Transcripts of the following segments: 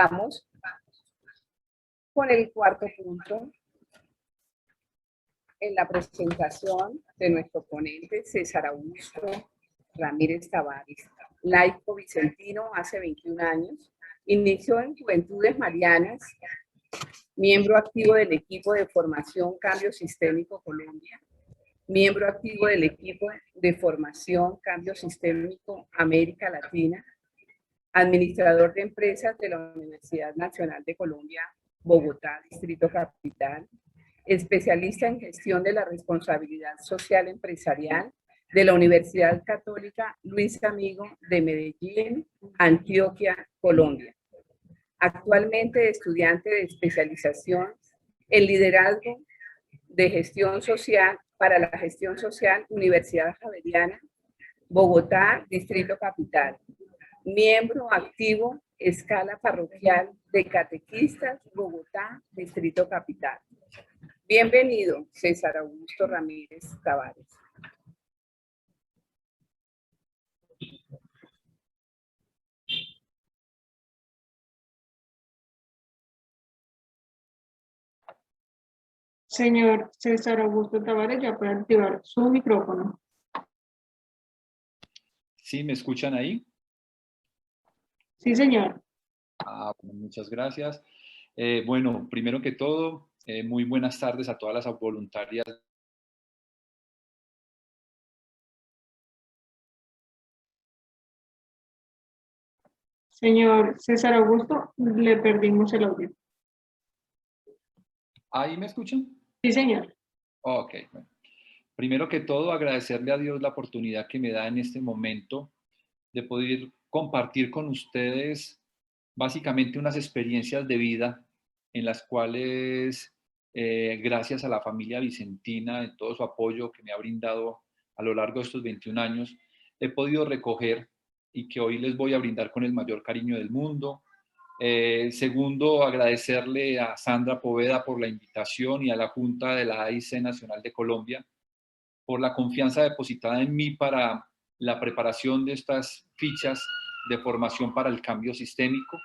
Vamos con el cuarto punto en la presentación de nuestro ponente César Augusto Ramírez Tavares, laico vicentino hace 21 años, inició en Juventudes Marianas, miembro activo del equipo de formación Cambio Sistémico Colombia, miembro activo del equipo de formación Cambio Sistémico América Latina, administrador de empresas de la Universidad Nacional de Colombia, Bogotá, Distrito Capital, especialista en gestión de la responsabilidad social empresarial de la Universidad Católica Luis Amigo de Medellín, Antioquia, Colombia. Actualmente estudiante de especialización en liderazgo de gestión social para la gestión social, Universidad Javeriana, Bogotá, Distrito Capital. Miembro activo, escala parroquial de catequistas, Bogotá, Distrito Capital. Bienvenido, César Augusto Ramírez Tavares. Señor César Augusto Tavares, ya puede activar su micrófono. ¿Sí me escuchan ahí? Sí, señor. Bueno, muchas gracias. Bueno, primero que todo, muy buenas tardes a todas las voluntarias. Señor César Augusto, le perdimos el audio. ¿Ahí me escuchan? Sí, señor. Ok, bueno. Primero que todo, agradecerle a Dios la oportunidad que me da en este momento de poder compartir con ustedes básicamente unas experiencias de vida en las cuales, gracias a la familia vicentina, en todo su apoyo que me ha brindado a lo largo de estos 21 años, he podido recoger y que hoy les voy a brindar con el mayor cariño del mundo. Segundo, agradecerle a Sandra Poveda por la invitación y a la Junta de la AIC Nacional de Colombia por la confianza depositada en mí para la preparación de estas fichas de formación para el cambio sistémico,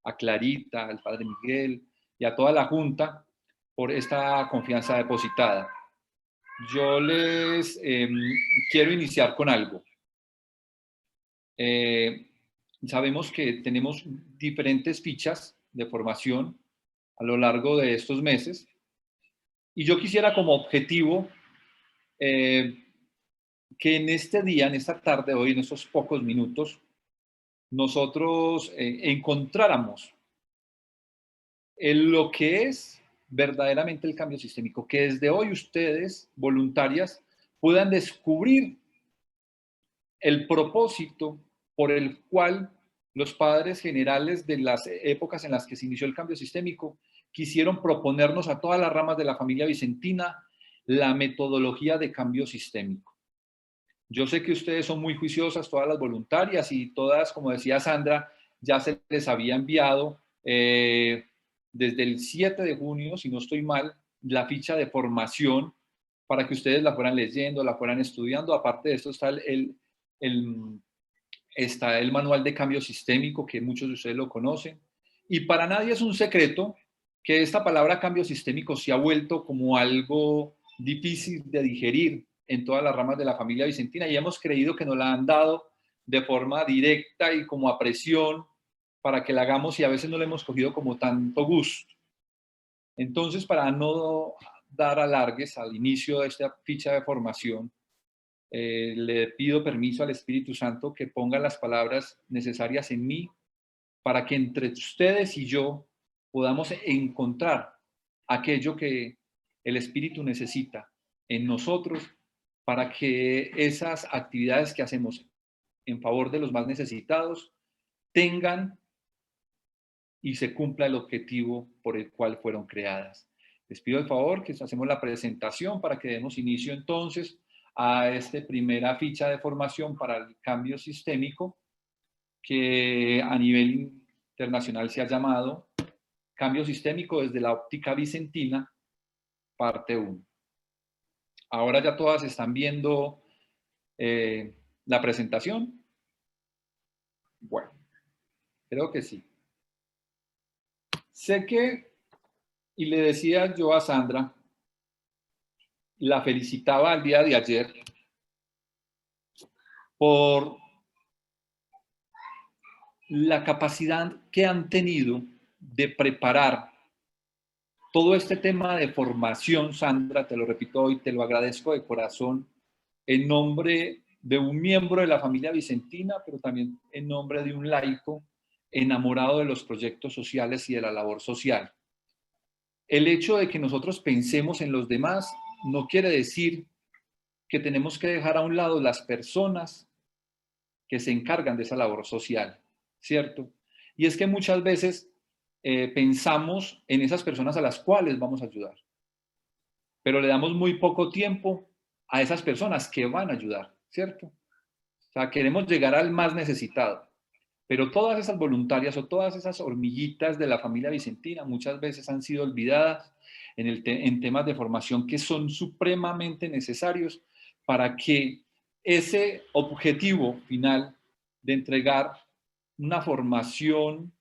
a Clarita, al Padre Miguel y a toda la Junta por esta confianza depositada. Yo les quiero iniciar con algo. Sabemos que tenemos diferentes fichas de formación a lo largo de estos meses y yo quisiera como objetivo que en este día, en esta tarde, hoy, en estos pocos minutos, nosotros encontráramos en lo que es verdaderamente el cambio sistémico, que desde hoy ustedes, voluntarias, puedan descubrir el propósito por el cual los padres generales de las épocas en las que se inició el cambio sistémico quisieron proponernos a todas las ramas de la familia vicentina la metodología de cambio sistémico. Yo sé que ustedes son muy juiciosas, todas las voluntarias, y todas, como decía Sandra, ya se les había enviado desde el 7 de junio, si no estoy mal, la ficha de formación para que ustedes la fueran leyendo, la fueran estudiando. Aparte de esto está el manual de cambio sistémico, que muchos de ustedes lo conocen. Y para nadie es un secreto que esta palabra cambio sistémico se ha vuelto como algo difícil de digerir en todas las ramas de la familia vicentina y hemos creído que nos la han dado de forma directa y como a presión para que la hagamos y a veces no le hemos cogido como tanto gusto. Entonces, para no dar alargues al inicio de esta ficha de formación, le pido permiso al Espíritu Santo que ponga las palabras necesarias en mí para que entre ustedes y yo podamos encontrar aquello que el Espíritu necesita en nosotros para que esas actividades que hacemos en favor de los más necesitados tengan y se cumpla el objetivo por el cual fueron creadas. Les pido el favor que hacemos la presentación para que demos inicio entonces a esta primera ficha de formación para el cambio sistémico que a nivel internacional se ha llamado Cambio Sistémico desde la óptica vicentina, parte 1. Ahora ya todas están viendo la presentación. Bueno, creo que sí. Sé que, y le decía yo a Sandra, la felicitaba al día de ayer por la capacidad que han tenido de preparar todo este tema de formación, Sandra, te lo repito hoy, te lo agradezco de corazón, en nombre de un miembro de la familia vicentina, pero también en nombre de un laico enamorado de los proyectos sociales y de la labor social. El hecho de que nosotros pensemos en los demás no quiere decir que tenemos que dejar a un lado las personas que se encargan de esa labor social, ¿cierto? Y es que muchas veces pensamos en esas personas a las cuales vamos a ayudar, pero le damos muy poco tiempo a esas personas que van a ayudar, ¿cierto? O sea, queremos llegar al más necesitado, pero todas esas voluntarias o todas esas hormiguitas de la familia vicentina muchas veces han sido olvidadas en temas de formación que son supremamente necesarios para que ese objetivo final de entregar una formación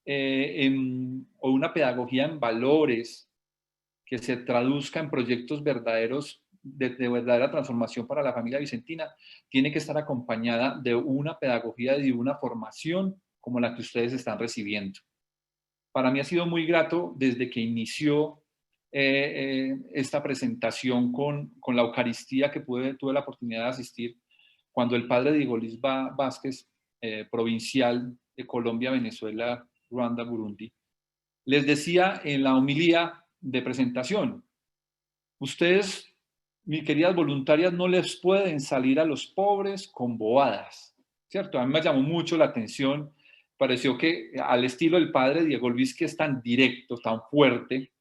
o una pedagogía en valores que se traduzca en proyectos verdaderos de verdadera transformación para la familia vicentina, tiene que estar acompañada de una pedagogía y de una formación como la que ustedes están recibiendo. Para mí ha sido muy grato desde que inició esta presentación con la Eucaristía que tuve la oportunidad de asistir, cuando el padre Diego Luis Vázquez, provincial de Colombia, Venezuela, Ruanda, Burundi, les decía en la homilía de presentación, ustedes, mis queridas voluntarias, no les pueden salir a los pobres con bobadas, ¿cierto? A mí me llamó mucho la atención, pareció que al estilo del padre Diego Luis, que es tan directo, tan fuerte,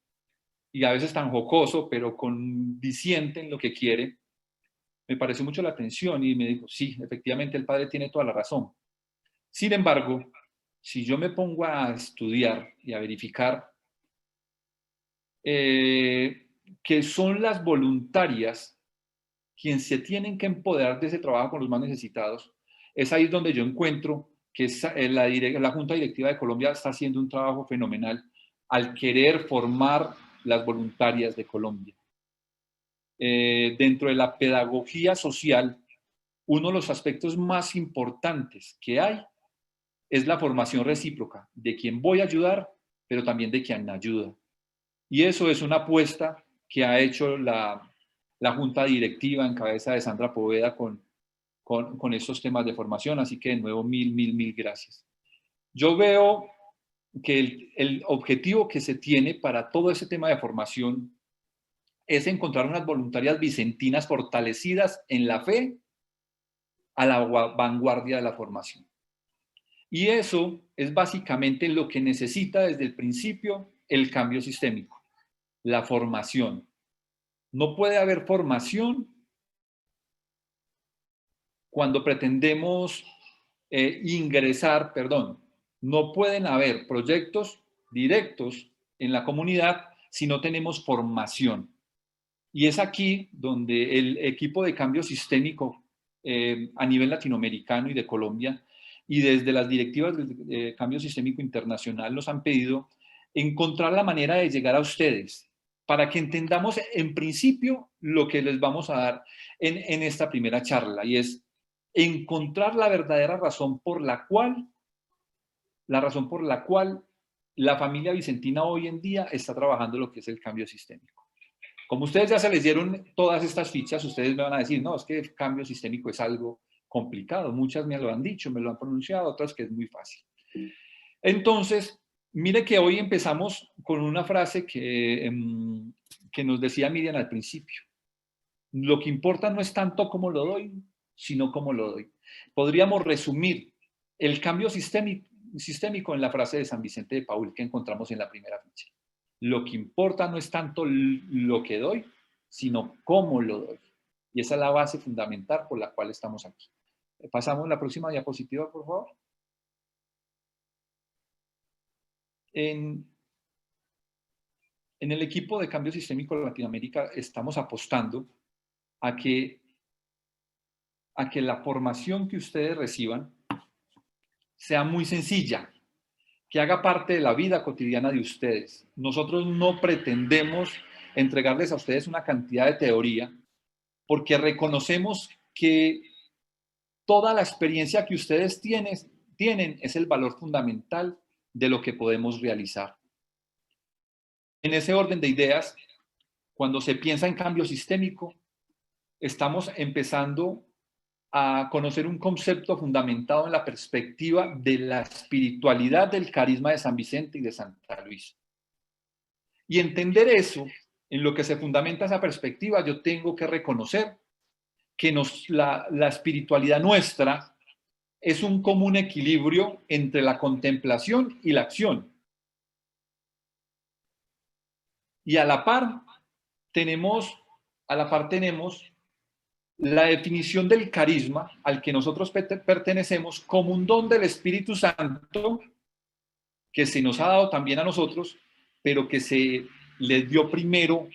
y a veces tan jocoso, pero diciente en lo que quiere, me pareció mucho la atención y me dijo, sí, efectivamente el padre tiene toda la razón. Sin embargo, si yo me pongo a estudiar y a verificar que son las voluntarias quienes se tienen que empoderar de ese trabajo con los más necesitados, es ahí donde yo encuentro que la Junta Directiva de Colombia está haciendo un trabajo fenomenal al querer formar las voluntarias de Colombia. Dentro de la pedagogía social, uno de los aspectos más importantes que hay es la formación recíproca de quien voy a ayudar, pero también de quien ayuda. Y eso es una apuesta que ha hecho la Junta Directiva en cabeza de Sandra Poveda con estos temas de formación. Así que de nuevo, mil gracias. Yo veo que el objetivo que se tiene para todo ese tema de formación es encontrar unas voluntarias vicentinas fortalecidas en la fe a la vanguardia de la formación. Y eso es básicamente lo que necesita desde el principio el cambio sistémico, la formación. No puede haber formación cuando pretendemos ingresar, no pueden haber proyectos directos en la comunidad si no tenemos formación. Y es aquí donde el equipo de cambio sistémico a nivel latinoamericano y de Colombia, y desde las directivas de cambio sistémico internacional nos han pedido encontrar la manera de llegar a ustedes para que entendamos en principio lo que les vamos a dar en esta primera charla, y es encontrar la verdadera razón por la cual la familia vicentina hoy en día está trabajando lo que es el cambio sistémico. Como ustedes ya se les dieron todas estas fichas, ustedes me van a decir, no, es que el cambio sistémico es algo complicado. Muchas me lo han dicho, me lo han pronunciado, otras que es muy fácil. Entonces, mire que hoy empezamos con una frase que nos decía Miriam al principio. Lo que importa no es tanto cómo lo doy, sino cómo lo doy. Podríamos resumir el cambio sistémico en la frase de San Vicente de Paúl que encontramos en la primera ficha. Lo que importa no es tanto lo que doy, sino cómo lo doy. Y esa es la base fundamental por la cual estamos aquí. Pasamos a la próxima diapositiva, por favor. En el equipo de cambio sistémico de Latinoamérica estamos apostando a que la formación que ustedes reciban sea muy sencilla, que haga parte de la vida cotidiana de ustedes. Nosotros no pretendemos entregarles a ustedes una cantidad de teoría, porque reconocemos que toda la experiencia que ustedes tienen es el valor fundamental de lo que podemos realizar. En ese orden de ideas, cuando se piensa en cambio sistémico, estamos empezando a conocer un concepto fundamentado en la perspectiva de la espiritualidad del carisma de San Vicente y de Santa Luisa. Y entender eso, en lo que se fundamenta esa perspectiva, yo tengo que reconocer que la espiritualidad nuestra es un común equilibrio entre la contemplación y la acción. Y a la par tenemos la definición del carisma al que nosotros pertenecemos como un don del Espíritu Santo que se nos ha dado también a nosotros, pero que se les dio primero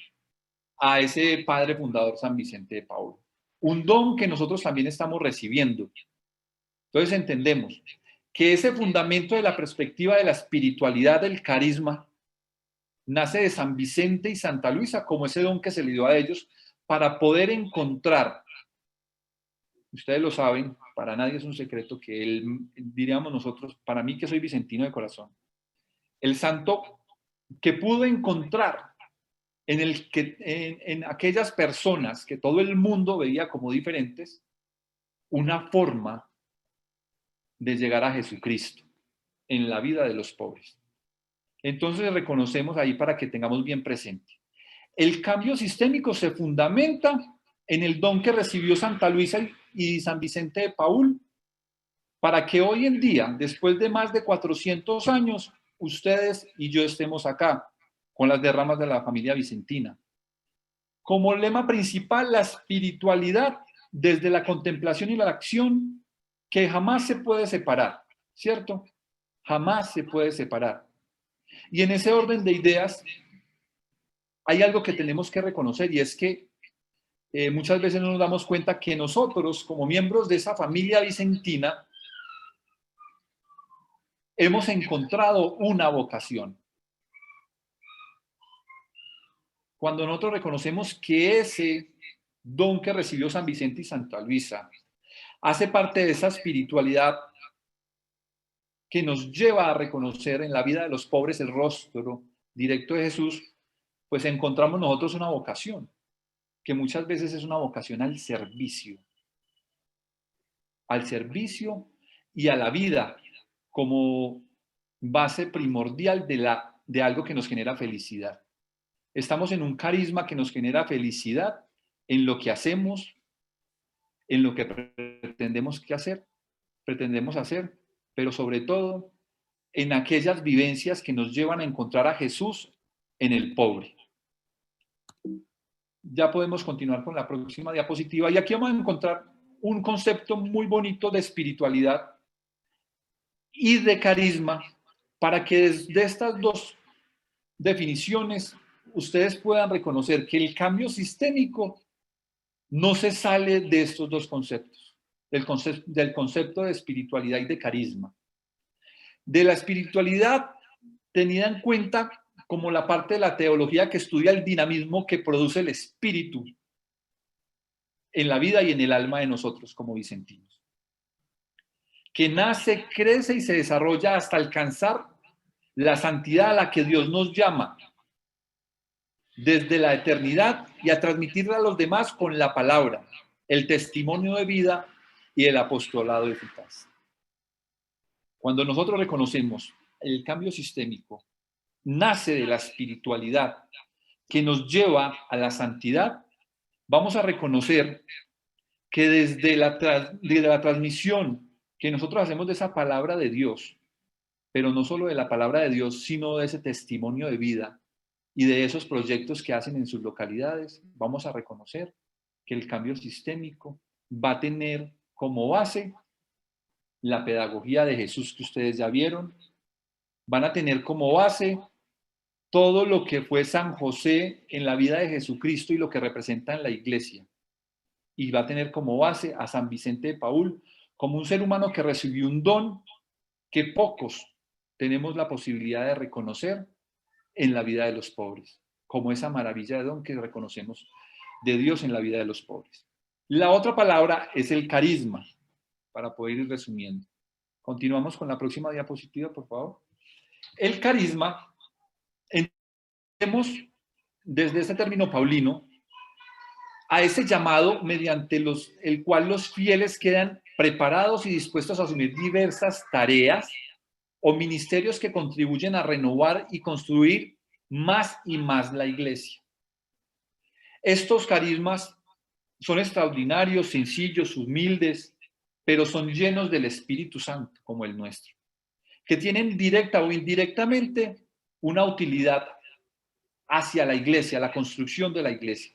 a ese padre fundador San Vicente de Paúl. Un don que nosotros también estamos recibiendo. Entonces entendemos que ese fundamento de la perspectiva de la espiritualidad del carisma nace de San Vicente y Santa Luisa como ese don que se le dio a ellos para poder encontrar. Ustedes lo saben, para nadie es un secreto que él, diríamos nosotros, para mí que soy vicentino de corazón, el santo que pudo encontrar en aquellas personas que todo el mundo veía como diferentes, una forma de llegar a Jesucristo en la vida de los pobres. Entonces reconocemos ahí para que tengamos bien presente. El cambio sistémico se fundamenta en el don que recibió Santa Luisa y San Vicente de Paúl, para que hoy en día, después de más de 400 años, ustedes y yo estemos acá, con las derramas de la familia vicentina. Como lema principal, la espiritualidad desde la contemplación y la acción, que jamás se puede separar, ¿cierto? Jamás se puede separar. Y en ese orden de ideas, hay algo que tenemos que reconocer, y es que muchas veces no nos damos cuenta que nosotros, como miembros de esa familia vicentina, hemos encontrado una vocación. Cuando nosotros reconocemos que ese don que recibió San Vicente y Santa Luisa hace parte de esa espiritualidad que nos lleva a reconocer en la vida de los pobres el rostro directo de Jesús, pues encontramos nosotros una vocación, que muchas veces es una vocación al servicio y a la vida como base primordial de algo que nos genera felicidad. Estamos en un carisma que nos genera felicidad en lo que hacemos, en lo que pretendemos hacer, pero sobre todo en aquellas vivencias que nos llevan a encontrar a Jesús en el pobre. Ya podemos continuar con la próxima diapositiva, y aquí vamos a encontrar un concepto muy bonito de espiritualidad y de carisma, para que desde estas dos definiciones ustedes puedan reconocer que el cambio sistémico no se sale de estos dos conceptos, del concepto de espiritualidad y de carisma. De la espiritualidad tenida en cuenta como la parte de la teología que estudia el dinamismo que produce el espíritu en la vida y en el alma de nosotros como vicentinos, que nace, crece y se desarrolla hasta alcanzar la santidad a la que Dios nos llama desde la eternidad, y a transmitirla a los demás con la palabra, el testimonio de vida y el apostolado eficaz. Cuando nosotros reconocemos el cambio sistémico, nace de la espiritualidad que nos lleva a la santidad, vamos a reconocer que desde la transmisión que nosotros hacemos de esa palabra de Dios, pero no solo de la palabra de Dios, sino de ese testimonio de vida y de esos proyectos que hacen en sus localidades, vamos a reconocer que el cambio sistémico va a tener como base la pedagogía de Jesús que ustedes ya vieron, van a tener como base todo lo que fue San José en la vida de Jesucristo y lo que representa en la iglesia, y va a tener como base a San Vicente de Paúl como un ser humano que recibió un don que pocos tenemos la posibilidad de reconocer en la vida de los pobres, como esa maravilla de don que reconocemos de Dios en la vida de los pobres. La otra palabra es el carisma, para poder ir resumiendo. Continuamos con la próxima diapositiva, por favor. El carisma, entendemos desde este término paulino a ese llamado mediante el cual los fieles quedan preparados y dispuestos a asumir diversas tareas o ministerios que contribuyen a renovar y construir más y más la iglesia. Estos carismas son extraordinarios, sencillos, humildes, pero son llenos del Espíritu Santo, como el nuestro, que tienen directa o indirectamente una utilidad hacia la iglesia, la construcción de la iglesia.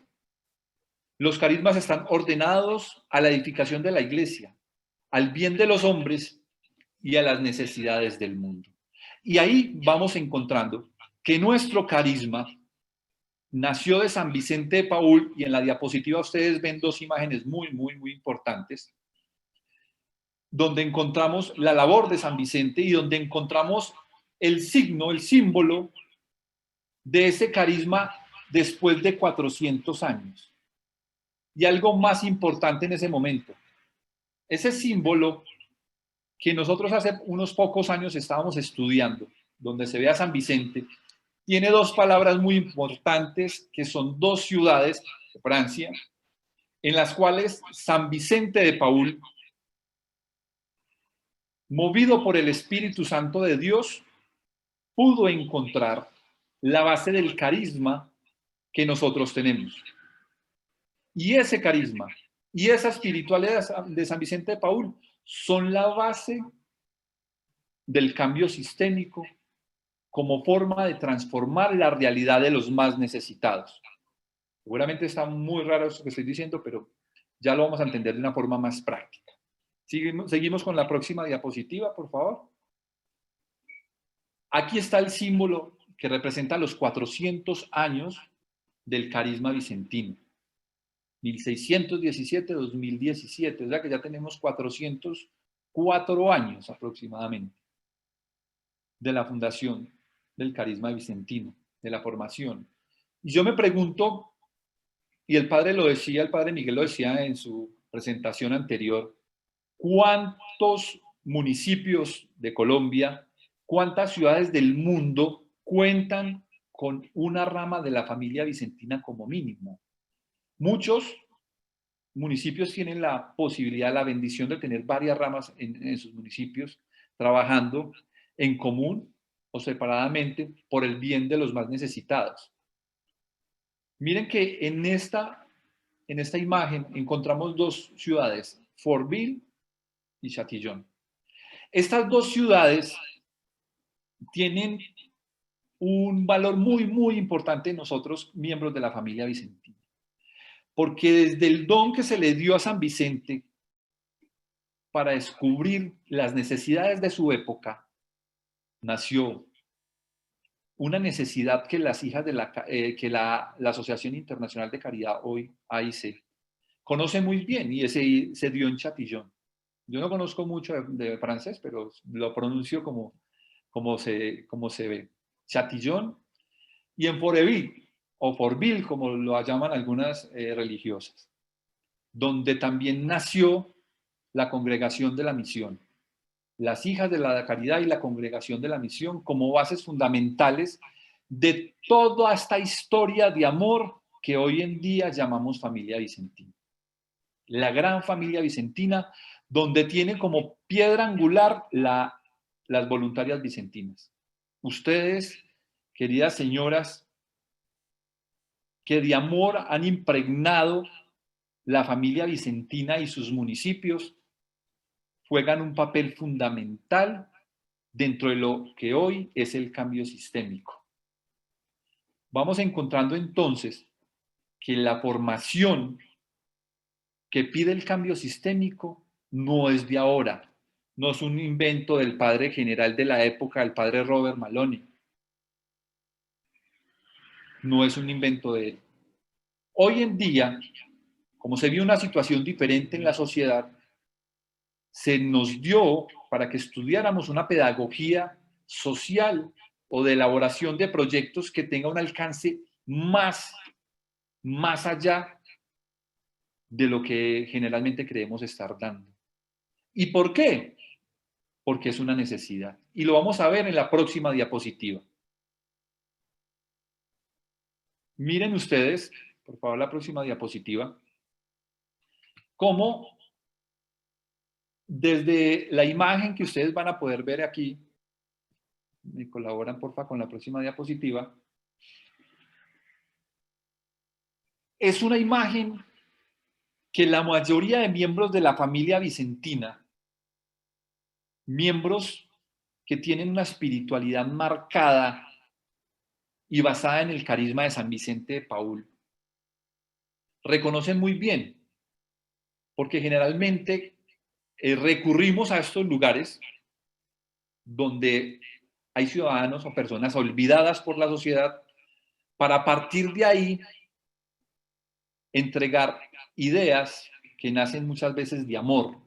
Los carismas están ordenados a la edificación de la iglesia, al bien de los hombres y a las necesidades del mundo. Y ahí vamos encontrando que nuestro carisma nació de San Vicente de Paúl, y en la diapositiva ustedes ven dos imágenes muy importantes, donde encontramos la labor de San Vicente y donde encontramos el signo, el símbolo de ese carisma después de 400 años. Y algo más importante en ese momento, ese símbolo que nosotros hace unos pocos años estábamos estudiando, donde se ve a San Vicente, tiene dos palabras muy importantes, que son dos ciudades de Francia, en las cuales San Vicente de Paúl, movido por el Espíritu Santo de Dios, pudo encontrar la base del carisma que nosotros tenemos. Y ese carisma y esa espiritualidad de San Vicente de Paúl son la base del cambio sistémico como forma de transformar la realidad de los más necesitados. Seguramente está muy raro eso que estoy diciendo, pero ya lo vamos a entender de una forma más práctica. Seguimos con la próxima diapositiva, por favor. Aquí está el símbolo que representa los 400 años del carisma vicentino. 1617-2017, o sea que ya tenemos 404 años aproximadamente de la fundación del carisma vicentino, de la formación. Y yo me pregunto, y el padre lo decía, el padre Miguel lo decía en su presentación anterior, ¿cuántos municipios de Colombia, cuántas ciudades del mundo cuentan con una rama de la familia vicentina como mínimo? Muchos municipios tienen la posibilidad, la bendición de tener varias ramas en sus municipios, trabajando en común o separadamente por el bien de los más necesitados. Miren que en esta imagen encontramos dos ciudades, Fortville y Chatillon. Estas dos ciudades tienen un valor muy importante en nosotros, miembros de la familia vicentina. Porque desde el don que se le dio a San Vicente para descubrir las necesidades de su época, nació una necesidad que las hijas de la Asociación Internacional de Caridad, hoy AIC, conoce muy bien, y se dio en Chatillon. Yo no conozco mucho de francés, pero lo pronuncio como se ve. Chatillon, y en Fortville, o Fortville, como lo llaman algunas religiosas, donde también nació la Congregación de la Misión, las Hijas de la Caridad y la Congregación de la Misión como bases fundamentales de toda esta historia de amor que hoy en día llamamos familia vicentina. La gran familia vicentina, donde tiene como piedra angular las voluntarias vicentinas. Ustedes, queridas señoras, que de amor han impregnado la familia vicentina y sus municipios, juegan un papel fundamental dentro de lo que hoy es el cambio sistémico. Vamos encontrando entonces que la formación que pide el cambio sistémico no es de ahora, no es un invento del padre general de la época, el padre Robert Maloney. No es un invento de él. Hoy en día, como se vio una situación diferente en la sociedad, se nos dio para que estudiáramos una pedagogía social o de elaboración de proyectos que tenga un alcance más allá de lo que generalmente creemos estar dando. ¿Y por qué? Porque es una necesidad. Y lo vamos a ver en la próxima diapositiva. Miren ustedes, por favor, la próxima diapositiva, cómo desde la imagen que ustedes van a poder ver aquí, me colaboran porfa con la próxima diapositiva, es una imagen que la mayoría de miembros de la familia vicentina, miembros que tienen una espiritualidad marcada y basada en el carisma de San Vicente de Paúl, reconocen muy bien, porque generalmente recurrimos a estos lugares donde hay ciudadanos o personas olvidadas por la sociedad para a partir de ahí entregar ideas que nacen muchas veces de amor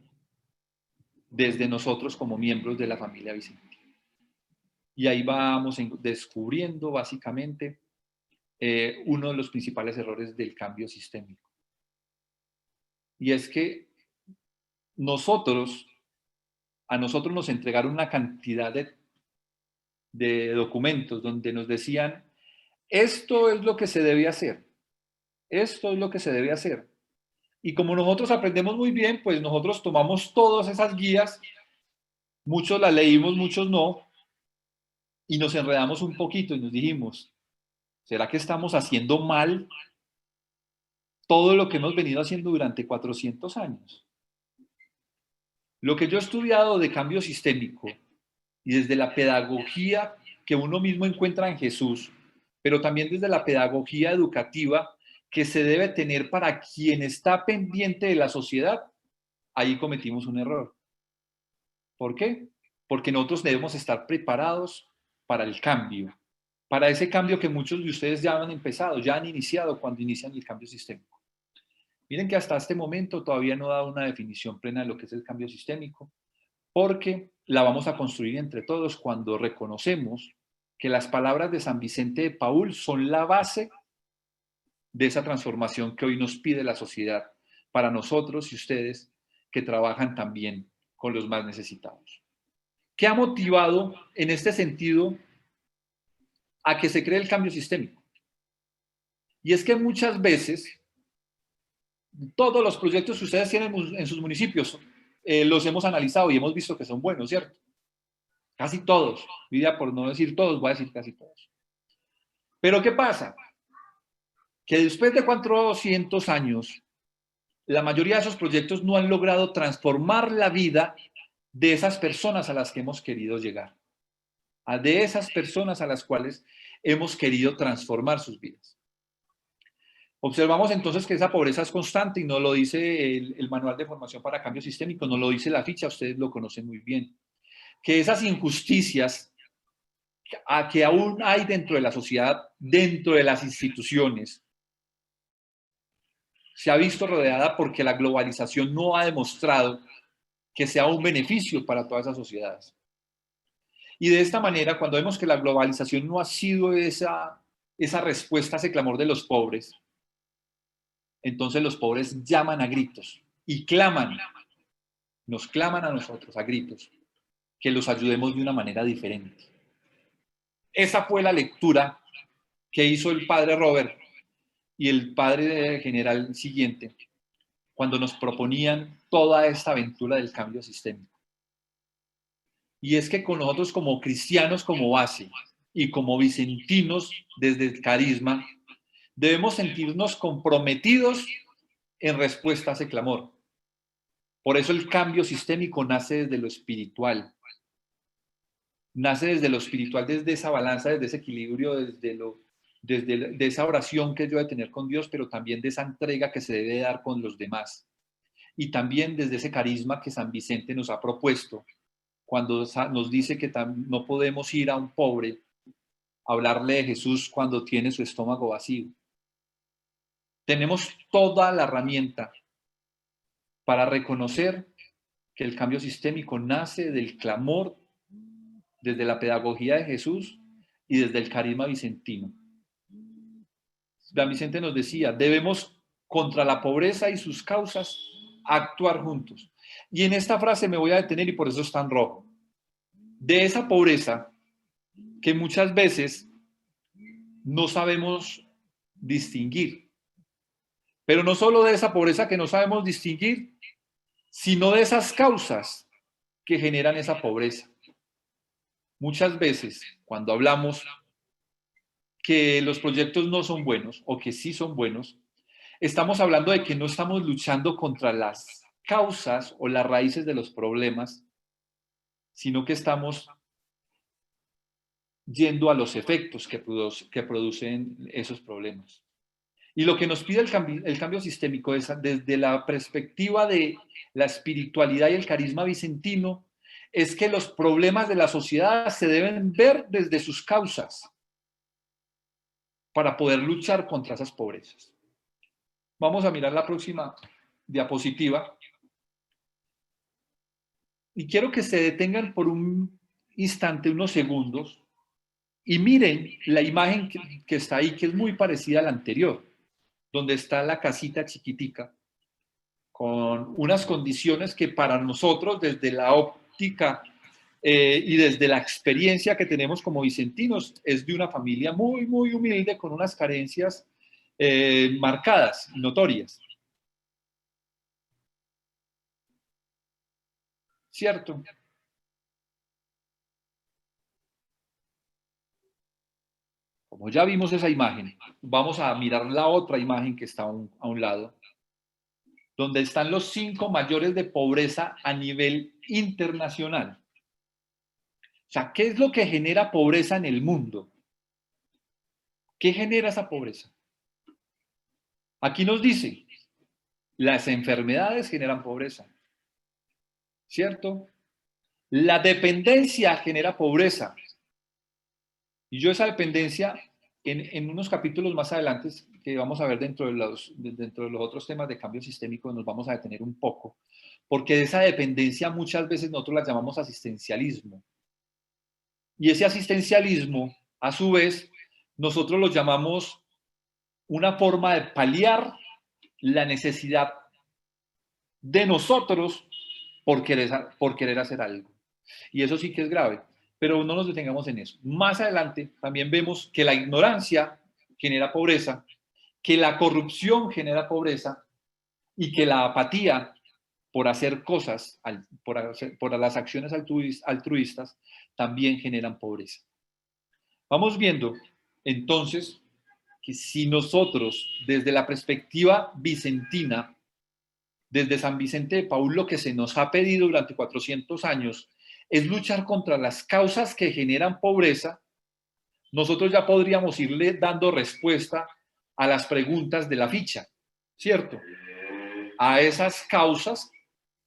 desde nosotros como miembros de la familia vicentina. Y ahí vamos descubriendo básicamente uno de los principales errores del cambio sistémico. Y es que a nosotros nos entregaron una cantidad de documentos donde nos decían, esto es lo que se debe hacer, esto es lo que se debe hacer. Y como nosotros aprendemos muy bien, pues nosotros tomamos todas esas guías, muchos las leímos, muchos no, y nos enredamos un poquito y nos dijimos, ¿será que estamos haciendo mal todo lo que hemos venido haciendo durante 400 años? Lo que yo he estudiado de cambio sistémico y desde la pedagogía que uno mismo encuentra en Jesús, pero también desde la pedagogía educativa que se debe tener para quien está pendiente de la sociedad, ahí cometimos un error. ¿Por qué? Porque nosotros debemos estar preparados para el cambio, para ese cambio que muchos de ustedes ya han empezado, ya han iniciado cuando inician el cambio sistémico. Miren que hasta este momento todavía no he dado una definición plena de lo que es el cambio sistémico, porque la vamos a construir entre todos cuando reconocemos que las palabras de San Vicente de Paúl son la base de esa transformación que hoy nos pide la sociedad para nosotros y ustedes que trabajan también con los más necesitados. ¿Qué ha motivado en este sentido a que se cree el cambio sistémico? Y es que muchas veces todos los proyectos que ustedes tienen en sus municipios los hemos analizado y hemos visto que son buenos, ¿cierto? Casi todos, diría por no decir todos, voy a decir casi todos. Pero ¿qué pasa? Que después de 400 años, la mayoría de esos proyectos no han logrado transformar la vida de esas personas a las que hemos querido llegar, de esas personas a las cuales hemos querido transformar sus vidas. Observamos entonces que esa pobreza es constante y no lo dice el Manual de Formación para Cambio Sistémico, no lo dice la ficha, ustedes lo conocen muy bien. Que esas injusticias que aún hay dentro de la sociedad, dentro de las instituciones, se ha visto rodeada porque la globalización no ha demostrado que sea un beneficio para todas esas sociedades. Y de esta manera, cuando vemos que la globalización no ha sido esa respuesta a ese clamor de los pobres, entonces los pobres llaman a gritos y claman, nos claman a nosotros a gritos, que los ayudemos de una manera diferente. Esa fue la lectura que hizo el padre Robert y el padre general siguiente cuando nos proponían toda esta aventura del cambio sistémico. Y es que con nosotros como cristianos como base y como vicentinos desde el carisma, debemos sentirnos comprometidos en respuesta a ese clamor. Por eso el cambio sistémico nace desde lo espiritual. Nace desde lo espiritual, desde esa balanza, desde ese equilibrio, de esa oración que yo he de tener con Dios, pero también de esa entrega que se debe dar con los demás. Y también desde ese carisma que San Vicente nos ha propuesto, cuando nos dice que no podemos ir a un pobre a hablarle de Jesús cuando tiene su estómago vacío. Tenemos toda la herramienta para reconocer que el cambio sistémico nace del clamor desde la pedagogía de Jesús y desde el carisma vicentino. San Vicente nos decía, debemos contra la pobreza y sus causas actuar juntos. Y en esta frase me voy a detener y por eso está en rojo. De esa pobreza que muchas veces no sabemos distinguir. Pero no solo de esa pobreza que no sabemos distinguir, sino de esas causas que generan esa pobreza. Muchas veces, cuando hablamos que los proyectos no son buenos o que sí son buenos, estamos hablando de que no estamos luchando contra las causas o las raíces de los problemas, sino que estamos yendo a los efectos que producen esos problemas. Y lo que nos pide el cambio sistémico es, desde la perspectiva de la espiritualidad y el carisma vicentino, es que los problemas de la sociedad se deben ver desde sus causas para poder luchar contra esas pobrezas. Vamos a mirar la próxima diapositiva. Y quiero que se detengan por un instante, unos segundos, y miren la imagen que está ahí, que es muy parecida a la anterior, donde está la casita chiquitica, con unas condiciones que para nosotros, desde la óptica y desde la experiencia que tenemos como vicentinos, es de una familia muy, muy humilde, con unas carencias marcadas, notorias. ¿Cierto? Como ya vimos esa imagen, vamos a mirar la otra imagen que está a un lado, donde están los 5 mayores de pobreza a nivel internacional. O sea, ¿qué es lo que genera pobreza en el mundo? ¿Qué genera esa pobreza? Aquí nos dice, las enfermedades generan pobreza, ¿cierto? La dependencia genera pobreza. Y yo esa dependencia, en unos capítulos más adelante, que vamos a ver dentro de los otros temas de cambio sistémico, nos vamos a detener un poco, porque de esa dependencia muchas veces nosotros la llamamos asistencialismo. Y ese asistencialismo, a su vez, nosotros lo llamamos una forma de paliar la necesidad de nosotros por querer hacer algo. Y eso sí que es grave, pero no nos detengamos en eso. Más adelante también vemos que la ignorancia genera pobreza, que la corrupción genera pobreza y que la apatía por hacer cosas, por las acciones altruistas, también generan pobreza. Vamos viendo entonces que si nosotros, desde la perspectiva vicentina, desde San Vicente de Paúl, lo que se nos ha pedido durante 400 años es luchar contra las causas que generan pobreza, nosotros ya podríamos irle dando respuesta a las preguntas de la ficha, ¿cierto? A esas causas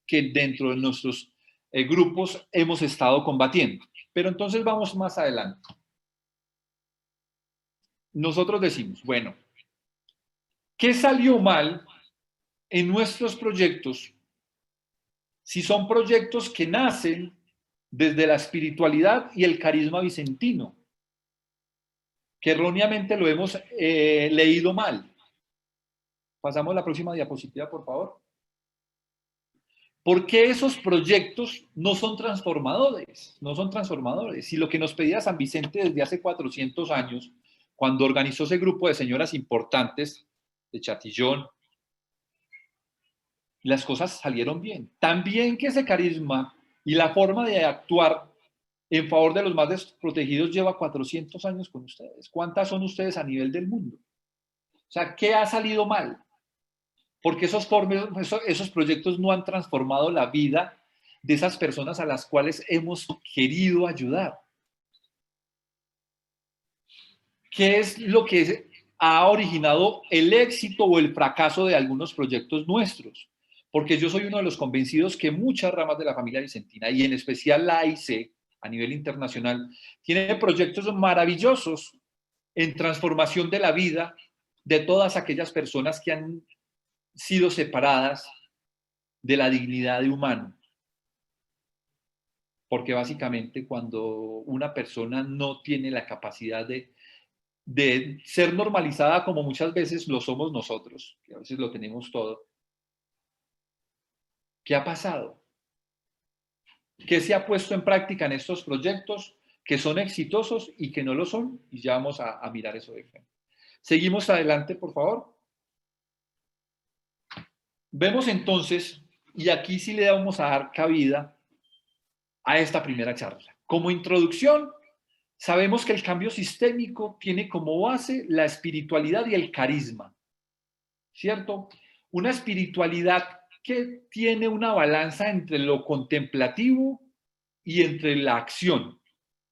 que dentro de nuestros grupos hemos estado combatiendo. Pero entonces vamos más adelante. Nosotros decimos, bueno, ¿qué salió mal en nuestros proyectos si son proyectos que nacen desde la espiritualidad y el carisma vicentino, que erróneamente lo hemos leído mal? Pasamos a la próxima diapositiva, por favor. ¿Por qué esos proyectos no son transformadores? No son transformadores. Si lo que nos pedía San Vicente desde hace 400 años, cuando organizó ese grupo de señoras importantes de Chatillon, las cosas salieron bien. También que ese carisma y la forma de actuar en favor de los más desprotegidos lleva 400 años con ustedes. ¿Cuántas son ustedes a nivel del mundo? O sea, ¿qué ha salido mal? Porque esos proyectos no han transformado la vida de esas personas a las cuales hemos querido ayudar. ¿Qué es lo que ha originado el éxito o el fracaso de algunos proyectos nuestros? Porque yo soy uno de los convencidos que muchas ramas de la familia vicentina, y en especial la AIC, a nivel internacional, tiene proyectos maravillosos en transformación de la vida de todas aquellas personas que han sido separadas de la dignidad de humano. porque básicamente cuando una persona no tiene la capacidad de ser normalizada como muchas veces lo somos nosotros, que a veces lo tenemos todo, ¿qué ha pasado? ¿Qué se ha puesto en práctica en estos proyectos que son exitosos y que no lo son? Y ya vamos a mirar eso de frente. Seguimos adelante, por favor. Vemos entonces, y aquí sí le vamos a dar cabida a esta primera charla. Como introducción, sabemos que el cambio sistémico tiene como base la espiritualidad y el carisma, ¿cierto? Una espiritualidad que tiene una balanza entre lo contemplativo y entre la acción,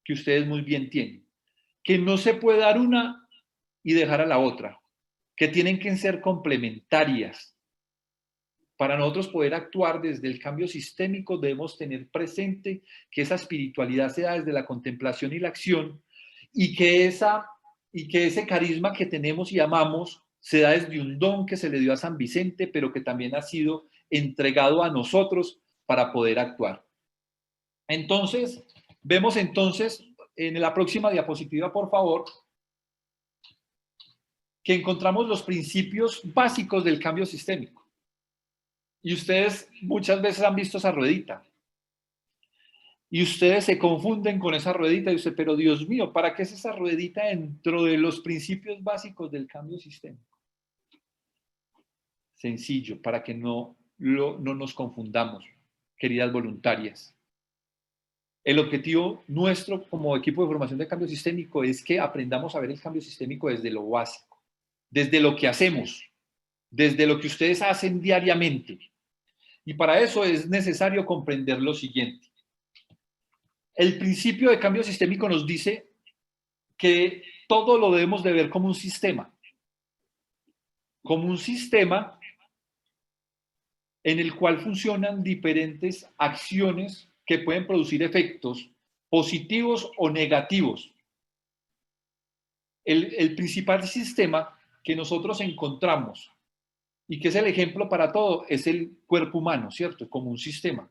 que ustedes muy bien tienen, que no se puede dar una y dejar a la otra, que tienen que ser complementarias. Para nosotros poder actuar desde el cambio sistémico debemos tener presente que esa espiritualidad se da desde la contemplación y la acción y que ese carisma que tenemos y amamos se da desde un don que se le dio a San Vicente, pero que también ha sido entregado a nosotros para poder actuar. Entonces, vemos entonces en la próxima diapositiva, por favor, que encontramos los principios básicos del cambio sistémico. Y ustedes muchas veces han visto esa ruedita. Y ustedes se confunden con esa ruedita y usted, pero Dios mío, ¿para qué es esa ruedita dentro de los principios básicos del cambio sistémico? Sencillo, para que no nos confundamos, queridas voluntarias. El objetivo nuestro como equipo de formación de cambio sistémico es que aprendamos a ver el cambio sistémico desde lo básico, desde lo que hacemos, desde lo que ustedes hacen diariamente. Y para eso es necesario comprender lo siguiente. El principio de cambio sistémico nos dice que todo lo debemos de ver como un sistema en el cual funcionan diferentes acciones que pueden producir efectos positivos o negativos. El principal sistema que nosotros encontramos y que es el ejemplo para todo es el cuerpo humano, ¿cierto? Como un sistema.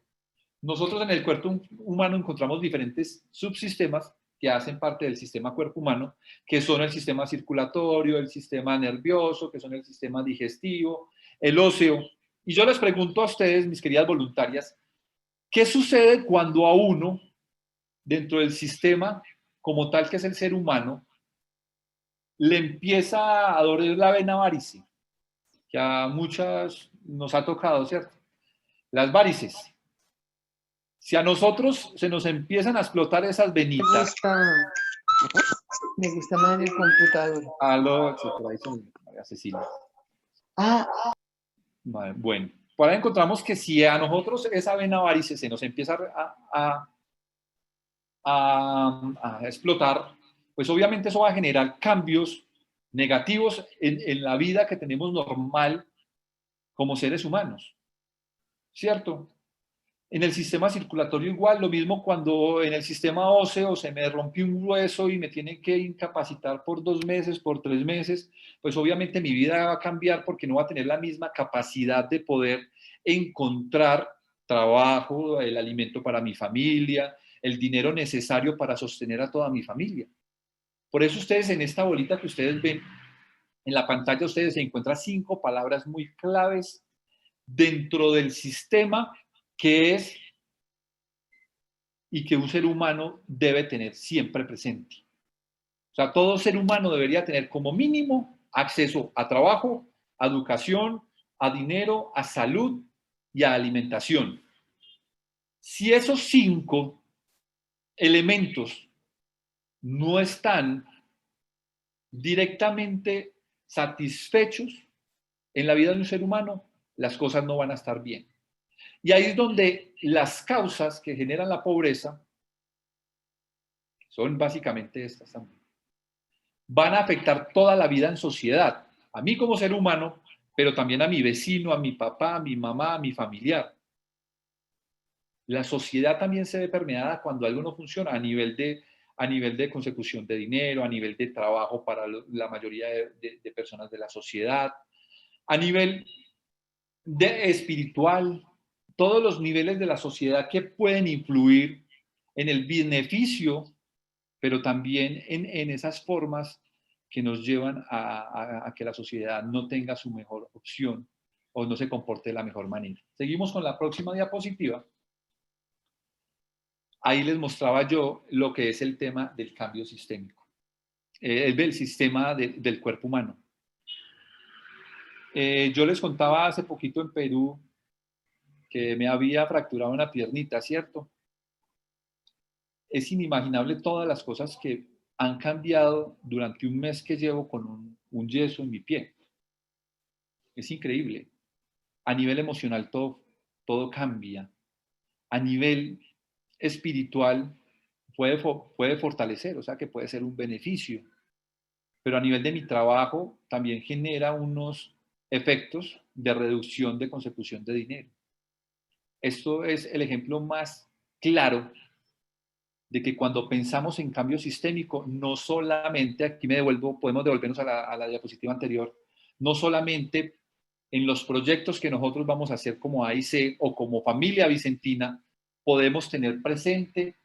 Nosotros en el cuerpo humano encontramos diferentes subsistemas que hacen parte del sistema cuerpo humano, que son el sistema circulatorio, el sistema nervioso, que son el sistema digestivo, el óseo. Y yo les pregunto a ustedes, mis queridas voluntarias, ¿qué sucede cuando a uno, dentro del sistema como tal que es el ser humano, le empieza a doler la vena varice? Que a muchas nos ha tocado, ¿cierto? Las varices. Si a nosotros se nos empiezan a explotar esas venitas. Me gusta más en el computador. Aló, por ahí son María Cecilia. Ah, Bueno, por ahí encontramos que si a nosotros esa vena varice se nos empieza a explotar, pues obviamente eso va a generar cambios negativos en la vida que tenemos normal como seres humanos, ¿cierto? En el sistema circulatorio igual, lo mismo cuando en el sistema óseo se me rompió un hueso y me tienen que incapacitar por 2 meses, por 3 meses, pues obviamente mi vida va a cambiar porque no va a tener la misma capacidad de poder encontrar trabajo, el alimento para mi familia, el dinero necesario para sostener a toda mi familia. Por eso ustedes en esta bolita que ustedes ven en la pantalla, ustedes se encuentran 5 palabras muy claves dentro del sistema que es y que un ser humano debe tener siempre presente. O sea, todo ser humano debería tener como mínimo acceso a trabajo, a educación, a dinero, a salud y a alimentación. Si esos 5 elementos no están directamente satisfechos en la vida de un ser humano, las cosas no van a estar bien. Y ahí es donde las causas que generan la pobreza son básicamente estas también. Van a afectar toda la vida en sociedad, a mí como ser humano, pero también a mi vecino, a mi papá, a mi mamá, a mi familiar. La sociedad también se ve permeada cuando algo no funciona a nivel de consecución de dinero, a nivel de trabajo para la mayoría de personas de la sociedad, a nivel espiritual, todos los niveles de la sociedad que pueden influir en el beneficio, pero también en esas formas que nos llevan a que la sociedad no tenga su mejor opción o no se comporte de la mejor manera. Seguimos con la próxima diapositiva. Ahí les mostraba yo lo que es el tema del cambio sistémico, del sistema del cuerpo humano. Yo les contaba hace poquito en Perú que me había fracturado una piernita, ¿cierto? Es inimaginable todas las cosas que han cambiado durante un mes que llevo con un yeso en mi pie. Es increíble. A nivel emocional todo cambia. A nivel espiritual puede fortalecer, o sea que puede ser un beneficio. Pero a nivel de mi trabajo también genera unos efectos de reducción de consecución de dinero. Esto es el ejemplo más claro de que cuando pensamos en cambio sistémico, no solamente, aquí podemos devolvernos a la diapositiva anterior, no solamente en los proyectos que nosotros vamos a hacer como AIC o como familia vicentina, podemos tener presente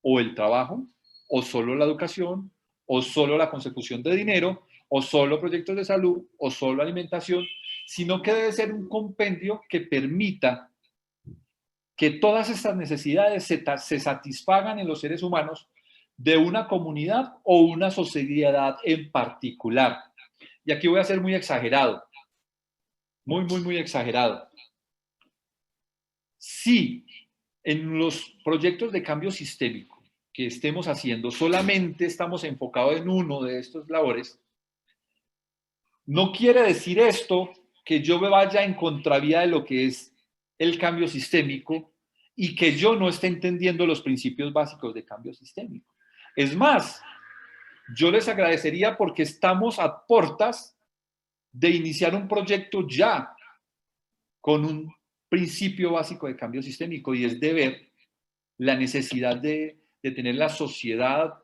o el trabajo, o solo la educación, o solo la consecución de dinero, o solo proyectos de salud, o solo alimentación, sino que debe ser un compendio que permita que todas estas necesidades se satisfagan en los seres humanos de una comunidad o una sociedad en particular. Y aquí voy a ser muy exagerado, muy exagerado. Si en los proyectos de cambio sistémico que estemos haciendo solamente estamos enfocados en uno de estos labores, no quiere decir esto que yo me vaya en contravía de lo que es el cambio sistémico y que yo no esté entendiendo los principios básicos de cambio sistémico. Es más, yo les agradecería porque estamos a puertas de iniciar un proyecto ya con un principio básico de cambio sistémico y es de ver la necesidad de tener la sociedad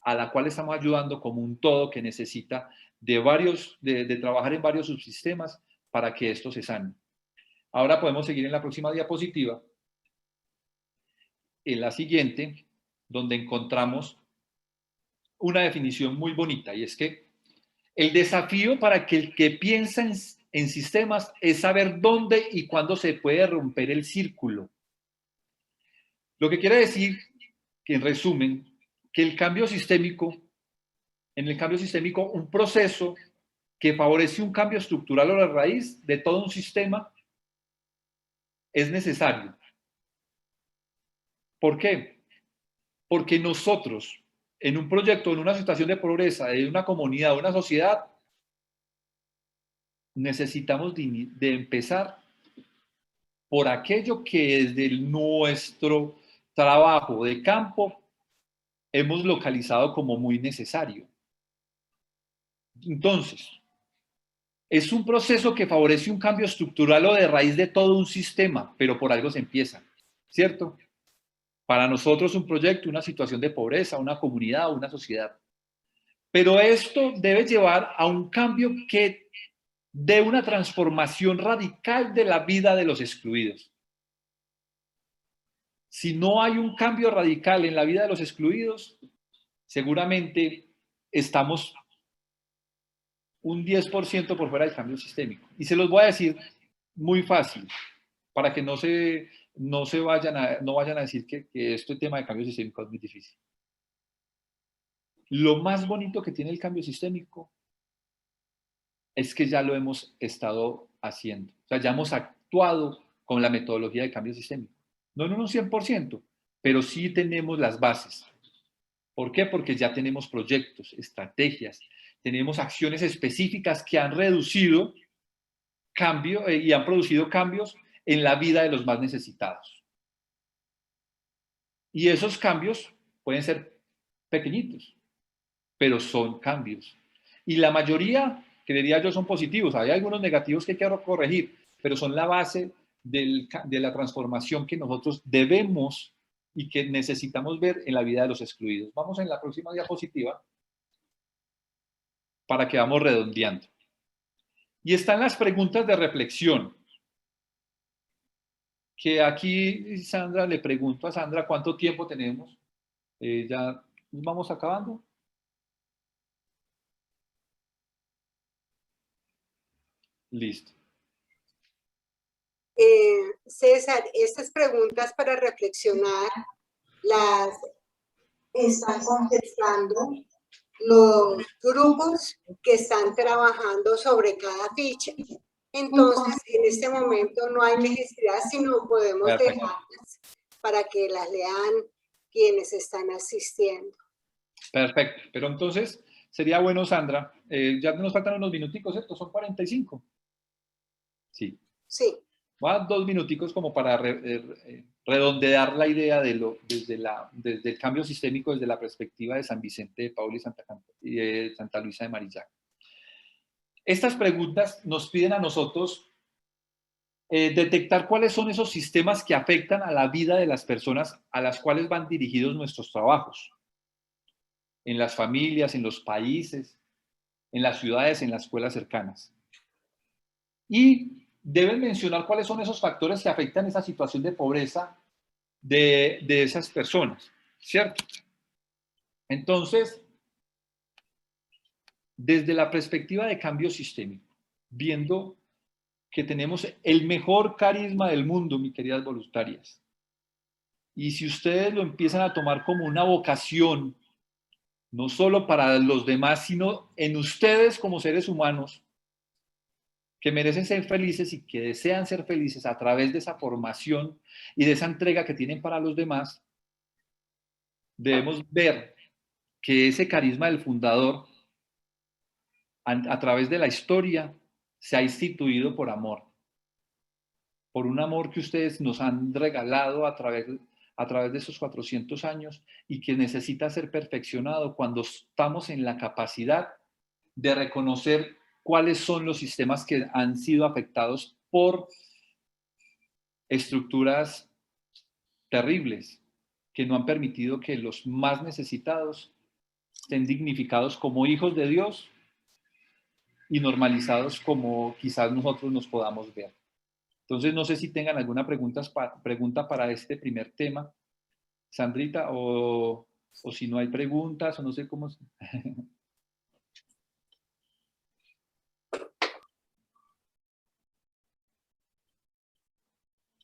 a la cual estamos ayudando como un todo que necesita de trabajar en varios subsistemas para que esto se sane. Ahora podemos seguir en la próxima diapositiva, en la siguiente, donde encontramos una definición muy bonita, y es que el desafío para el que piensa en sistemas es saber dónde y cuándo se puede romper el círculo. Lo que quiere decir, que en resumen, que en el cambio sistémico, un proceso que favorece un cambio estructural o la raíz de todo un sistema es necesario. ¿Por qué? Porque nosotros, en un proyecto, en una situación de pobreza, de una comunidad, de una sociedad, necesitamos de empezar por aquello que desde nuestro trabajo de campo hemos localizado como muy necesario. Entonces, es un proceso que favorece un cambio estructural o de raíz de todo un sistema, pero por algo se empieza, ¿cierto? Para nosotros un proyecto, una situación de pobreza, una comunidad, una sociedad. Pero esto debe llevar a un cambio que dé una transformación radical de la vida de los excluidos. Si no hay un cambio radical en la vida de los excluidos, seguramente estamos un 10% por fuera del cambio sistémico. Y se los voy a decir muy fácil, para que no vayan a decir que este tema de cambio sistémico es muy difícil. Lo más bonito que tiene el cambio sistémico es que ya lo hemos estado haciendo. O sea, ya hemos actuado con la metodología de cambio sistémico. No en un 100%, pero sí tenemos las bases. ¿Por qué? Porque ya tenemos proyectos, estrategias, tenemos acciones específicas que han reducido cambio y han producido cambios en la vida de los más necesitados. Y esos cambios pueden ser pequeñitos, pero son cambios. Y la mayoría, creería yo, son positivos. Hay algunos negativos que hay que corregir, pero son la base de la transformación que nosotros debemos y que necesitamos ver en la vida de los excluidos. Vamos en la próxima diapositiva para que vamos redondeando. Y están las preguntas de reflexión. que aquí, Sandra, le pregunto a Sandra cuánto tiempo tenemos. Ya vamos acabando. Listo. César, estas preguntas para reflexionar las están contestando los grupos que están trabajando sobre cada ficha. Entonces, en este momento no hay necesidad, sino podemos dejarlas para que las lean quienes están asistiendo. Perfecto. Pero entonces, sería bueno, Sandra, ya nos faltan unos minuticos, ¿cierto? Son 45. Sí. Sí. Voy a dar 2 minuticos como para redondear la idea desde el cambio sistémico desde la perspectiva de San Vicente de Paul y Santa Luisa de Marillac. Estas preguntas nos piden a nosotros detectar cuáles son esos sistemas que afectan a la vida de las personas a las cuales van dirigidos nuestros trabajos, en las familias, en los países, en las ciudades, en las escuelas cercanas. Y deben mencionar cuáles son esos factores que afectan esa situación de pobreza de esas personas, ¿cierto? Entonces, desde la perspectiva de cambio sistémico, viendo que tenemos el mejor carisma del mundo, mis queridas voluntarias, y si ustedes lo empiezan a tomar como una vocación, no solo para los demás, sino en ustedes como seres humanos, que merecen ser felices y que desean ser felices a través de esa formación y de esa entrega que tienen para los demás, debemos ver que ese carisma del fundador, a través de la historia, se ha instituido por amor. Por un amor que ustedes nos han regalado a través de esos 400 años y que necesita ser perfeccionado cuando estamos en la capacidad de reconocer cuáles son los sistemas que han sido afectados por estructuras terribles que no han permitido que los más necesitados estén dignificados como hijos de Dios y normalizados como quizás nosotros nos podamos ver. Entonces, no sé si tengan alguna pregunta para este primer tema, Sandrita, o si no hay preguntas, o no sé cómo...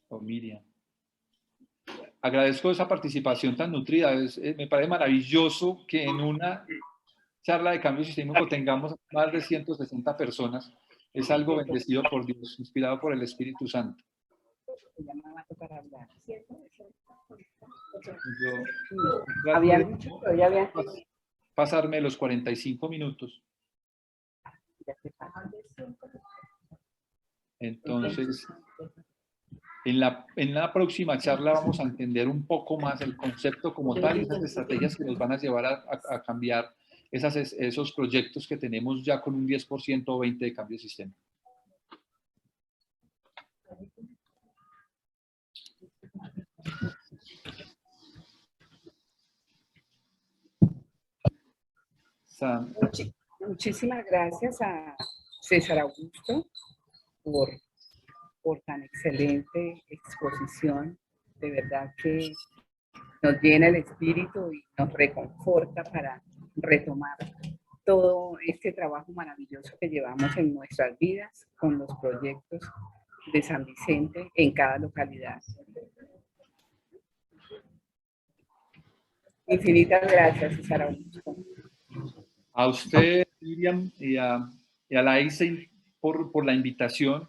o Miriam. Agradezco esa participación tan nutrida. Me parece maravilloso que en una charla de cambio sistémico tengamos más de 160 personas. Es algo bendecido por Dios, inspirado por el Espíritu Santo. Habían dicho que hoy habían pasarme los 45 minutos. Entonces, en la próxima charla vamos a entender un poco más el concepto como tal y esas estrategias que nos van a llevar a cambiar esos proyectos que tenemos ya con un 10% o 20% de cambio de sistema. Muchísimas gracias a César Augusto por tan excelente exposición. De verdad que nos llena el espíritu y nos reconforta para retomar todo este trabajo maravilloso que llevamos en nuestras vidas con los proyectos de San Vicente en cada localidad. Infinitas gracias, César Augusto. A usted, Miriam, y a la ICE por la invitación.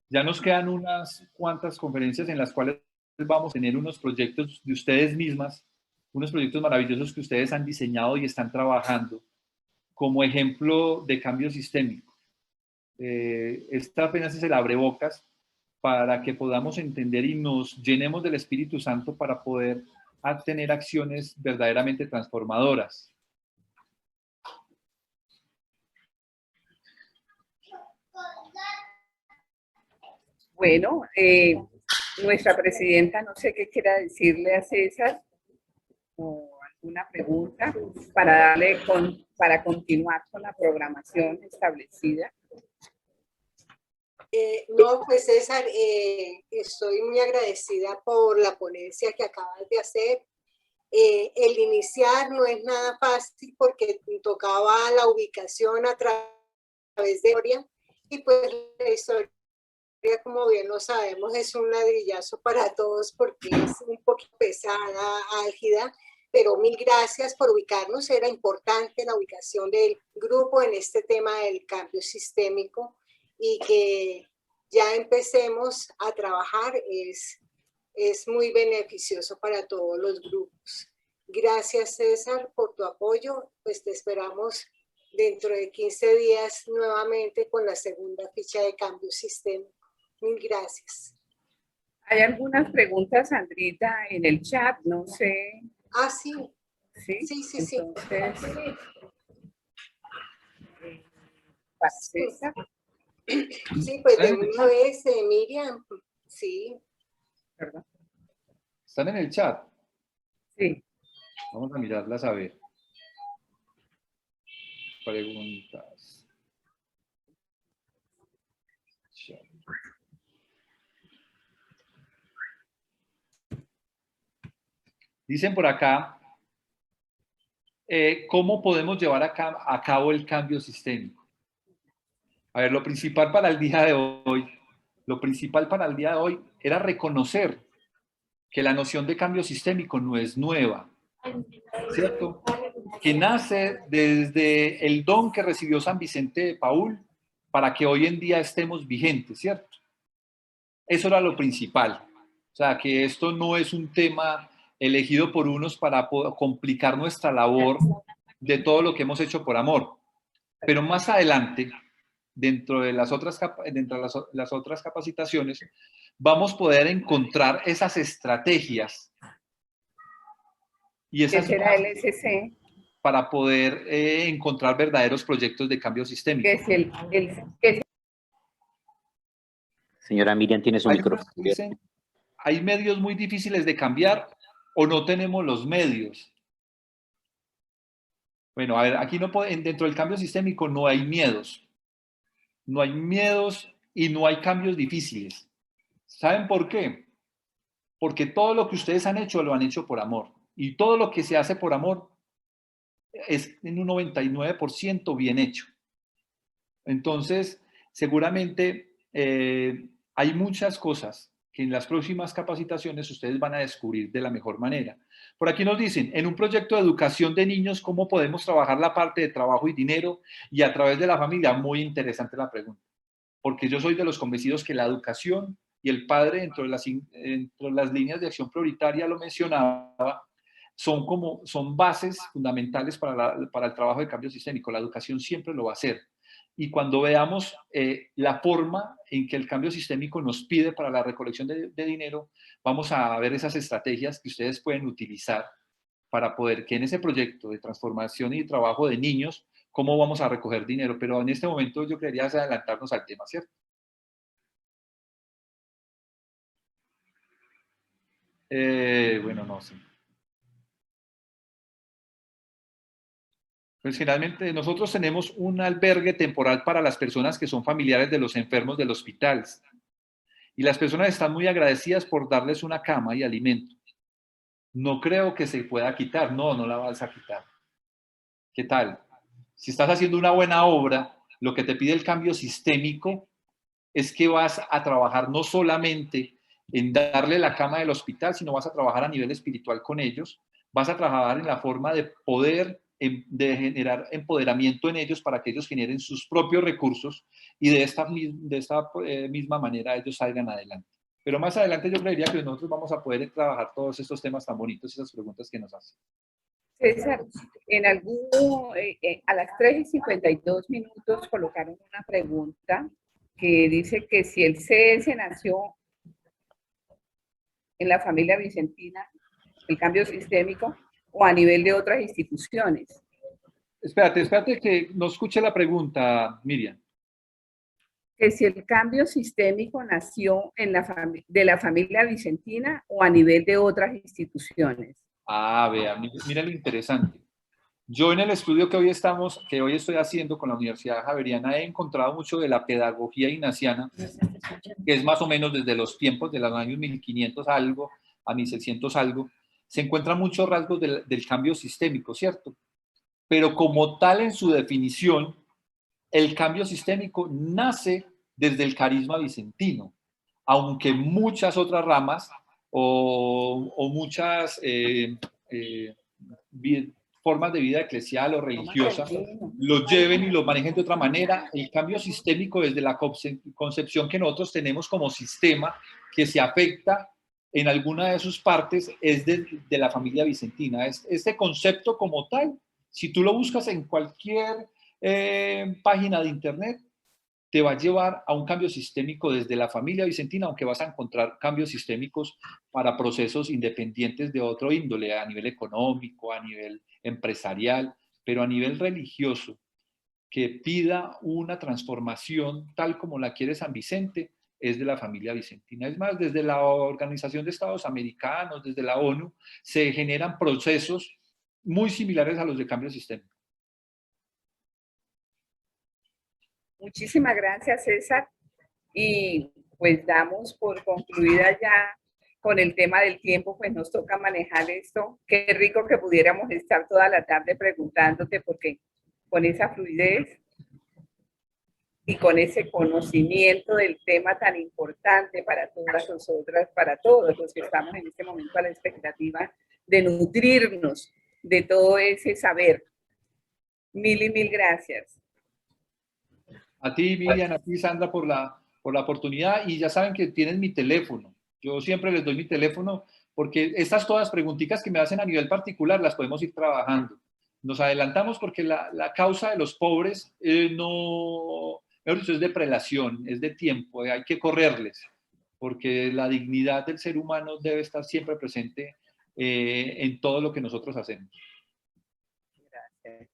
Ya nos quedan unas cuantas conferencias en las cuales vamos a tener unos proyectos de ustedes mismas, unos proyectos maravillosos que ustedes han diseñado y están trabajando como ejemplo de cambio sistémico. Esta apenas es el abrebocas para que podamos entender y nos llenemos del Espíritu Santo para poder tener acciones verdaderamente transformadoras. Bueno, nuestra presidenta, no sé qué quiera decirle a César o alguna pregunta para continuar con la programación establecida. No, pues César, estoy muy agradecida por la ponencia que acabas de hacer. El iniciar no es nada fácil porque tocaba la ubicación a través de historia, y pues la historia, como bien lo sabemos, es un ladrillazo para todos porque es un poquito pesada, álgida, pero mil gracias por ubicarnos. Era importante la ubicación del grupo en este tema del cambio sistémico, y que ya empecemos a trabajar es muy beneficioso para todos los grupos. Gracias, César, por tu apoyo. Pues te esperamos dentro de 15 días nuevamente con la segunda ficha de cambio sistémico. Mil gracias. Hay algunas preguntas, Sandrita, en el chat, no sé. Ah, sí. Sí, Sí. entonces, para César. Sí, pues de una vez, Miriam, sí. ¿Verdad? ¿Están en el chat? Sí. Vamos a mirarlas a ver. Preguntas. Dicen por acá, ¿cómo podemos llevar a cabo el cambio sistémico? A ver, lo principal para el día de hoy era reconocer que la noción de cambio sistémico no es nueva, ¿cierto? Que nace desde el don que recibió San Vicente de Paúl para que hoy en día estemos vigentes, ¿cierto? Eso era lo principal. O sea, que esto no es un tema elegido por unos para complicar nuestra labor de todo lo que hemos hecho por amor. Pero más adelante, dentro de las otras capacitaciones, vamos a poder encontrar esas estrategias y esas ¿Qué será el SC? para poder encontrar verdaderos proyectos de cambio sistémico. ¿Qué es Señora Miriam, tiene su micrófono. Dicen, hay medios muy difíciles de cambiar o no tenemos los medios. Bueno, a ver, aquí no dentro del cambio sistémico no hay miedos. No hay miedos y no hay cambios difíciles. ¿Saben por qué? Porque todo lo que ustedes han hecho lo han hecho por amor. Y todo lo que se hace por amor es en un 99% bien hecho. Entonces, seguramente hay muchas cosas que en las próximas capacitaciones ustedes van a descubrir de la mejor manera. Por aquí nos dicen, en un proyecto de educación de niños, ¿cómo podemos trabajar la parte de trabajo y dinero y a través de la familia? Muy interesante la pregunta, porque yo soy de los convencidos que la educación y el padre dentro de las líneas de acción prioritaria, lo mencionaba, son bases fundamentales para el trabajo de cambio sistémico. La educación siempre lo va a hacer. Y cuando veamos la forma en que el cambio sistémico nos pide para la recolección de dinero, vamos a ver esas estrategias que ustedes pueden utilizar para poder que en ese proyecto de transformación y trabajo de niños, cómo vamos a recoger dinero. Pero en este momento yo quería adelantarnos al tema, ¿cierto? Bueno, no sé. Pues generalmente nosotros tenemos un albergue temporal para las personas que son familiares de los enfermos del hospital. Y las personas están muy agradecidas por darles una cama y alimento. No creo que se pueda quitar. No, no la vas a quitar. ¿Qué tal? Si estás haciendo una buena obra, lo que te pide el cambio sistémico es que vas a trabajar no solamente en darle la cama del hospital, sino vas a trabajar a nivel espiritual con ellos. Vas a trabajar en la forma de poder de generar empoderamiento en ellos para que ellos generen sus propios recursos y de esta misma manera ellos salgan adelante. Pero más adelante yo creería que nosotros vamos a poder trabajar todos estos temas tan bonitos y esas preguntas que nos hacen. César, a las 3:52 colocaron una pregunta que dice que si el CS nació en la familia vicentina, el cambio sistémico, o a nivel de otras instituciones. Espérate que no escuche la pregunta, Miriam. Que si el cambio sistémico nació de la familia vicentina o a nivel de otras instituciones. Ah, vea, mira lo interesante. Yo en el estudio que hoy estoy haciendo con la Universidad Javeriana, he encontrado mucho de la pedagogía ignaciana, que es más o menos desde los tiempos de los años 1500 algo a 1600 algo, se encuentran muchos rasgos del cambio sistémico, ¿cierto? Pero como tal en su definición, el cambio sistémico nace desde el carisma vicentino, aunque muchas otras ramas o muchas formas de vida eclesial o religiosa lo lleven y lo manejen de otra manera. El cambio sistémico desde la concepción que nosotros tenemos como sistema que se afecta en alguna de sus partes es de la familia vicentina. Este concepto como tal, si tú lo buscas en cualquier página de internet, te va a llevar a un cambio sistémico desde la familia vicentina, aunque vas a encontrar cambios sistémicos para procesos independientes de otro índole, a nivel económico, a nivel empresarial, pero a nivel religioso, que pida una transformación tal como la quiere San Vicente, es de la familia vicentina. Es más, desde la Organización de Estados Americanos, desde la ONU, se generan procesos muy similares a los de cambio sistémico. Muchísimas gracias, César. Y pues damos por concluida ya con el tema del tiempo, pues nos toca manejar esto. Qué rico que pudiéramos estar toda la tarde preguntándote, porque con esa fluidez y con ese conocimiento del tema tan importante para todas nosotras, para todos los que estamos en este momento a la expectativa de nutrirnos de todo ese saber. Mil y mil gracias. A ti, Miriam, a ti, Sandra, por la oportunidad. Y ya saben que tienen mi teléfono. Yo siempre les doy mi teléfono porque estas todas preguntitas que me hacen a nivel particular las podemos ir trabajando. Nos adelantamos porque la causa de los pobres no, mejor dicho, es de prelación, es de tiempo, hay que correrles, porque la dignidad del ser humano debe estar siempre presente en todo lo que nosotros hacemos. Gracias.